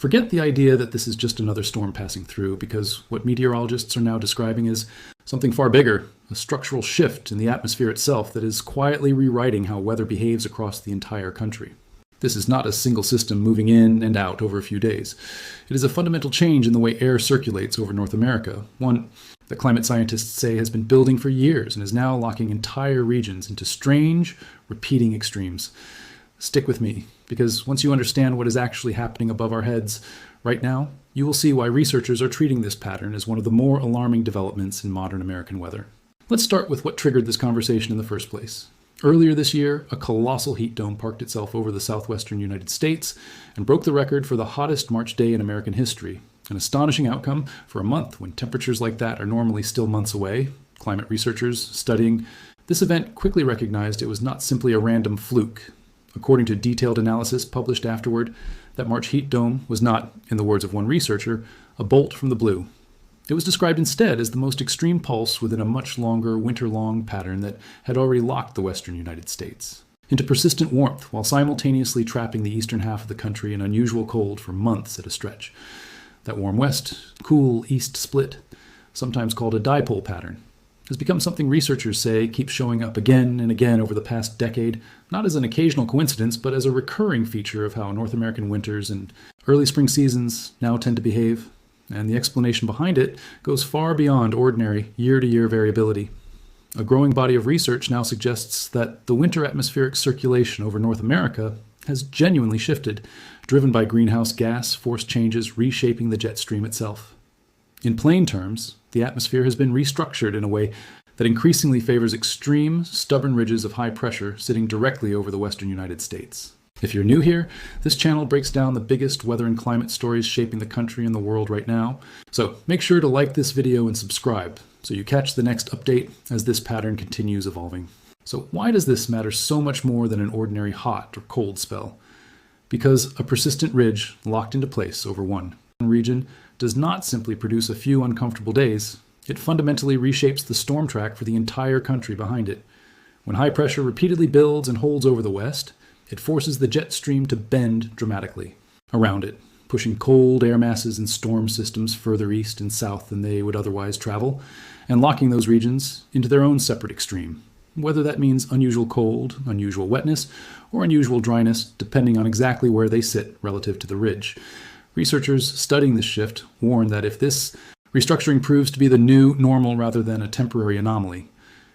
Forget the idea that this is just another storm passing through, because what meteorologists are now describing is something far bigger, a structural shift in the atmosphere itself that is quietly rewriting how weather behaves across the entire country. This is not a single system moving in and out over a few days. It is a fundamental change in the way air circulates over North America, one that climate scientists say has been building for years and is now locking entire regions into strange, repeating extremes. Stick with me, because once you understand what is actually happening above our heads right now, you will see why researchers are treating this pattern as one of the more alarming developments in modern American weather. Let's start with what triggered this conversation in the first place. Earlier this year, a colossal heat dome parked itself over the southwestern United States and broke the record for the hottest March day in American history. An astonishing outcome for a month when temperatures like that are normally still months away. Climate researchers studying this event quickly recognized it was not simply a random fluke. According to detailed analysis published afterward, that March heat dome was not, in the words of one researcher, a bolt from the blue. It was described instead as the most extreme pulse within a much longer winter-long pattern that had already locked the western United States into persistent warmth while simultaneously trapping the eastern half of the country in unusual cold for months at a stretch. That warm west, cool east split, sometimes called a dipole pattern, has become something researchers say keeps showing up again and again over the past decade, not as an occasional coincidence, but as a recurring feature of how North American winters and early spring seasons now tend to behave. And the explanation behind it goes far beyond ordinary year-to-year variability. A growing body of research now suggests that the winter atmospheric circulation over North America has genuinely shifted, driven by greenhouse gas force changes reshaping the jet stream itself. In plain terms, the atmosphere has been restructured in a way that increasingly favors extreme, stubborn ridges of high pressure sitting directly over the western United States. If you're new here, this channel breaks down the biggest weather and climate stories shaping the country and the world right now. So make sure to like this video and subscribe so you catch the next update as this pattern continues evolving. So why does this matter so much more than an ordinary hot or cold spell? Because a persistent ridge locked into place over one region does not simply produce a few uncomfortable days. It fundamentally reshapes the storm track for the entire country behind it. When high pressure repeatedly builds and holds over the west, it forces the jet stream to bend dramatically around it, pushing cold air masses and storm systems further east and south than they would otherwise travel, and locking those regions into their own separate extreme, whether that means unusual cold, unusual wetness, or unusual dryness, depending on exactly where they sit relative to the ridge. Researchers studying this shift warn that if this restructuring proves to be the new normal rather than a temporary anomaly,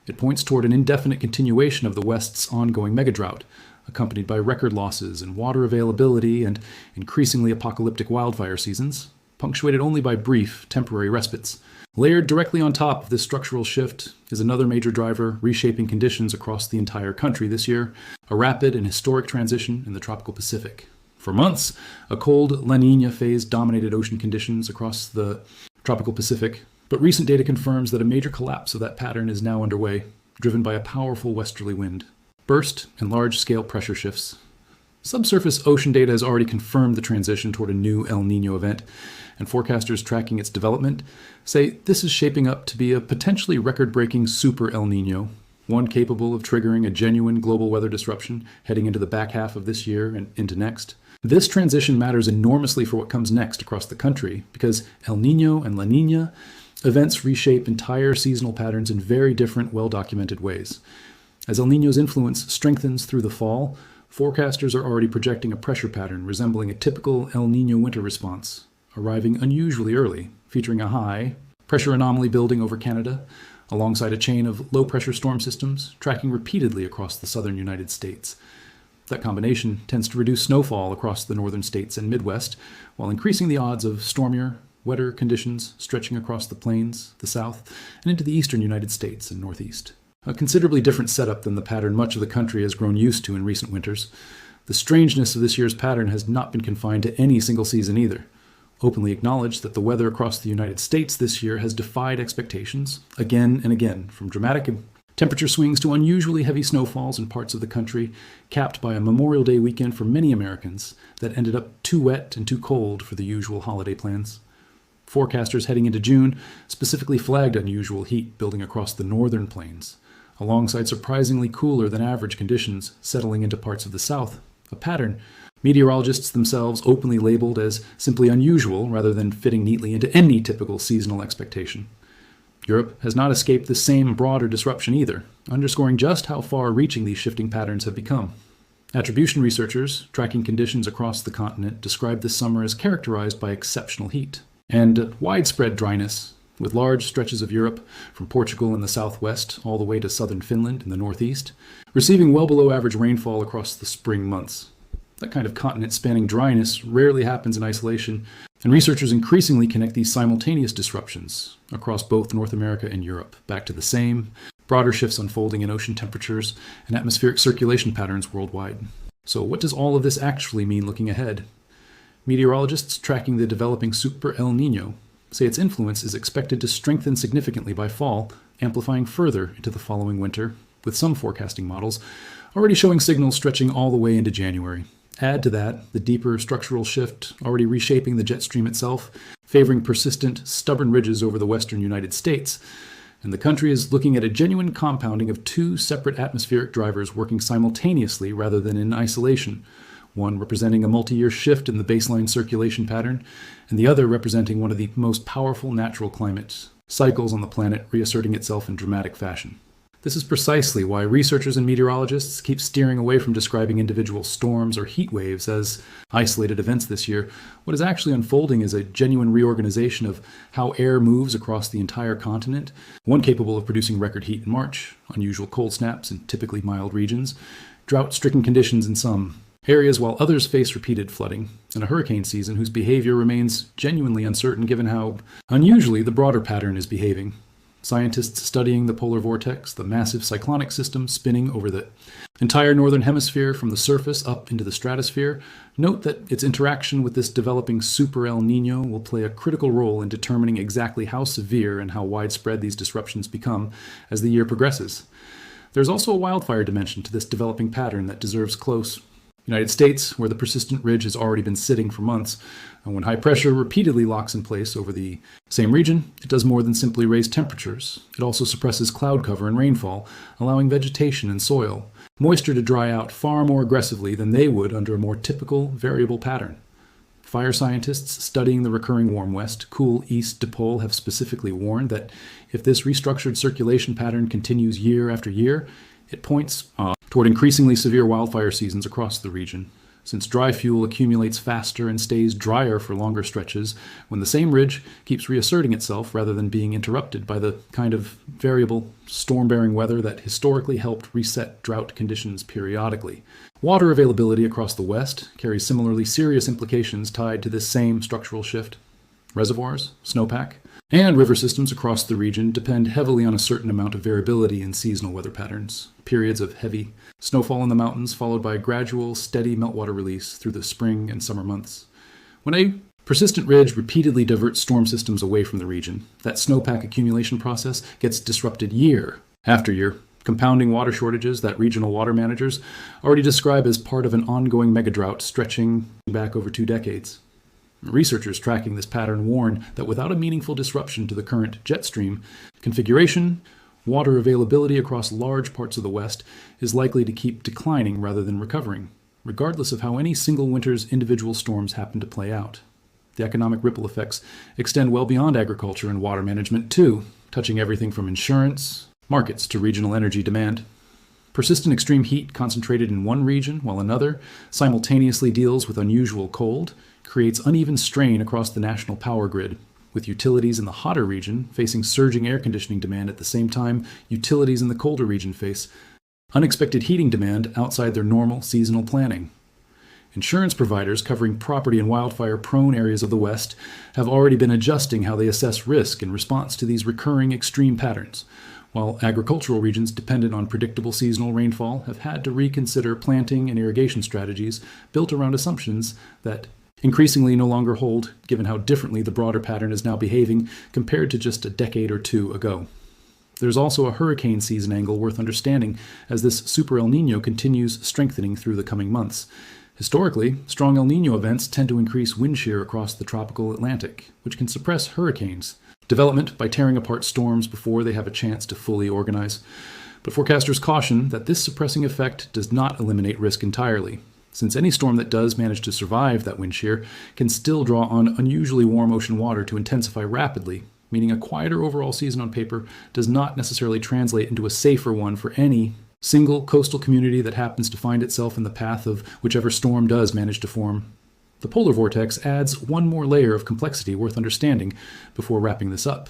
it points toward an indefinite continuation of the West's ongoing megadrought, accompanied by record losses in water availability and increasingly apocalyptic wildfire seasons, punctuated only by brief, temporary respites. Layered directly on top of this structural shift is another major driver reshaping conditions across the entire country this year, a rapid and historic transition in the tropical Pacific. For months, a cold La Niña phase dominated ocean conditions across the tropical Pacific, but recent data confirms that a major collapse of that pattern is now underway, driven by a powerful westerly wind. Burst and large-scale pressure shifts. Subsurface ocean data has already confirmed the transition toward a new El Niño event, and forecasters tracking its development say this is shaping up to be a potentially record-breaking super El Niño, one capable of triggering a genuine global weather disruption heading into the back half of this year and into next. This transition matters enormously for what comes next across the country, because El Niño and La Niña events reshape entire seasonal patterns in very different, well-documented ways. As El Niño's influence strengthens through the fall, forecasters are already projecting a pressure pattern resembling a typical El Niño winter response, arriving unusually early, featuring a high pressure anomaly building over Canada, alongside a chain of low-pressure storm systems tracking repeatedly across the southern United States. That combination tends to reduce snowfall across the northern states and Midwest, while increasing the odds of stormier, wetter conditions stretching across the plains, the south, and into the eastern United States and Northeast. A considerably different setup than the pattern much of the country has grown used to in recent winters. The strangeness of this year's pattern has not been confined to any single season either. Openly acknowledged that the weather across the United States this year has defied expectations, again and again, from dramatic temperature swings to unusually heavy snowfalls in parts of the country, capped by a Memorial Day weekend for many Americans that ended up too wet and too cold for the usual holiday plans. Forecasters heading into June specifically flagged unusual heat building across the northern plains, alongside surprisingly cooler than average conditions settling into parts of the south a pattern meteorologists themselves openly labeled as simply unusual rather than fitting neatly into any typical seasonal expectation. Europe has not escaped the same broader disruption either, underscoring just how far-reaching these shifting patterns have become. Attribution researchers, tracking conditions across the continent, describe this summer as characterized by exceptional heat and widespread dryness, with large stretches of Europe, from Portugal in the southwest all the way to southern Finland in the northeast, receiving well below average rainfall across the spring months. That kind of continent-spanning dryness rarely happens in isolation, and researchers increasingly connect these simultaneous disruptions across both North America and Europe back to the same, broader shifts unfolding in ocean temperatures and atmospheric circulation patterns worldwide. So what does all of this actually mean looking ahead? Meteorologists tracking the developing Super El Niño say its influence is expected to strengthen significantly by fall, amplifying further into the following winter, with some forecasting models already showing signals stretching all the way into January. Add to that the deeper structural shift already reshaping the jet stream itself, favoring persistent, stubborn ridges over the western United States, and the country is looking at a genuine compounding of two separate atmospheric drivers working simultaneously rather than in isolation, one representing a multi-year shift in the baseline circulation pattern, and the other representing one of the most powerful natural climate cycles on the planet reasserting itself in dramatic fashion. This is precisely why researchers and meteorologists keep steering away from describing individual storms or heat waves as isolated events this year. What is actually unfolding is a genuine reorganization of how air moves across the entire continent, one capable of producing record heat in March, unusual cold snaps in typically mild regions, drought-stricken conditions in some areas while others face repeated flooding, and a hurricane season whose behavior remains genuinely uncertain given how unusually the broader pattern is behaving. Scientists studying the polar vortex, the massive cyclonic system spinning over the entire northern hemisphere from the surface up into the stratosphere, note that its interaction with this developing Super El Niño will play a critical role in determining exactly how severe and how widespread these disruptions become as the year progresses. There's also a wildfire dimension to this developing pattern that deserves close. United States, where the persistent ridge has already been sitting for months, and when high pressure repeatedly locks in place over the same region, it does more than simply raise temperatures. It also suppresses cloud cover and rainfall, allowing vegetation and soil, moisture to dry out far more aggressively than they would under a more typical variable pattern. Fire scientists studying the recurring warm west, cool east dipole have specifically warned that if this restructured circulation pattern continues year after year, it points toward increasingly severe wildfire seasons across the region, since dry fuel accumulates faster and stays drier for longer stretches when the same ridge keeps reasserting itself rather than being interrupted by the kind of variable, storm-bearing weather that historically helped reset drought conditions periodically. Water availability across the west carries similarly serious implications tied to this same structural shift. Reservoirs, snowpack, and river systems across the region depend heavily on a certain amount of variability in seasonal weather patterns, periods of heavy snowfall in the mountains followed by gradual, steady meltwater release through the spring and summer months. When a persistent ridge repeatedly diverts storm systems away from the region, that snowpack accumulation process gets disrupted year after year, compounding water shortages that regional water managers already describe as part of an ongoing megadrought stretching back over 2 decades. Researchers tracking this pattern warn that without a meaningful disruption to the current jet stream configuration, water availability across large parts of the West is likely to keep declining rather than recovering, regardless of how any single winter's individual storms happen to play out. The economic ripple effects extend well beyond agriculture and water management too, touching everything from insurance, markets to regional energy demand. Persistent extreme heat concentrated in one region while another simultaneously deals with unusual cold creates uneven strain across the national power grid, with utilities in the hotter region facing surging air conditioning demand at the same time utilities in the colder region face unexpected heating demand outside their normal seasonal planning. Insurance providers covering property in wildfire-prone areas of the West have already been adjusting how they assess risk in response to these recurring extreme patterns, while agricultural regions dependent on predictable seasonal rainfall have had to reconsider planting and irrigation strategies built around assumptions that increasingly no longer hold, given how differently the broader pattern is now behaving compared to just a decade or two ago. There's also a hurricane season angle worth understanding as this Super El Niño continues strengthening through the coming months. Historically, strong El Niño events tend to increase wind shear across the tropical Atlantic, which can suppress hurricanes development by tearing apart storms before they have a chance to fully organize. But forecasters caution that this suppressing effect does not eliminate risk entirely. since any storm that does manage to survive that wind shear can still draw on unusually warm ocean water to intensify rapidly, meaning a quieter overall season on paper does not necessarily translate into a safer one for any single coastal community that happens to find itself in the path of whichever storm does manage to form. The polar vortex adds one more layer of complexity worth understanding before wrapping this up,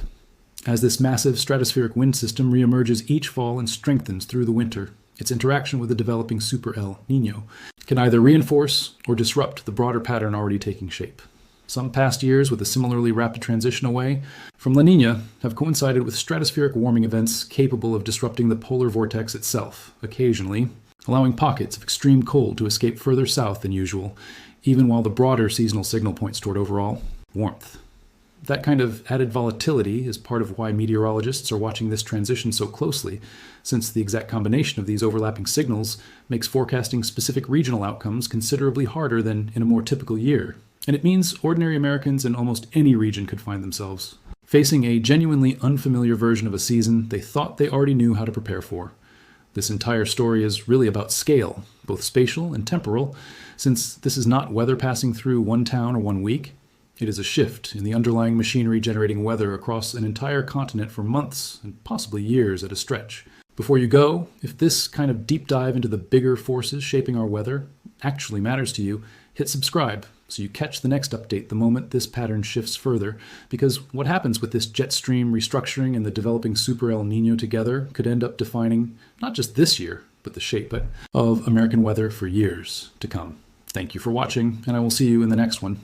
as this massive stratospheric wind system reemerges each fall and strengthens through the winter. Its interaction with the developing super El Niño can either reinforce or disrupt the broader pattern already taking shape. Some past years with a similarly rapid transition away from La Niña have coincided with stratospheric warming events capable of disrupting the polar vortex itself, occasionally allowing pockets of extreme cold to escape further south than usual, even while the broader seasonal signal points toward overall warmth. That kind of added volatility is part of why meteorologists are watching this transition so closely, since the exact combination of these overlapping signals makes forecasting specific regional outcomes considerably harder than in a more typical year. And it means ordinary Americans in almost any region could find themselves facing a genuinely unfamiliar version of a season they thought they already knew how to prepare for. This entire story is really about scale, both spatial and temporal, since this is not weather passing through one town or one week. It is a shift in the underlying machinery generating weather across an entire continent for months and possibly years at a stretch. Before you go, if this kind of deep dive into the bigger forces shaping our weather actually matters to you, hit subscribe so you catch the next update the moment this pattern shifts further, because what happens with this jet stream restructuring and the developing super El Niño together could end up defining not just this year, but the shape of American weather for years to come. Thank you for watching, and I will see you in the next one.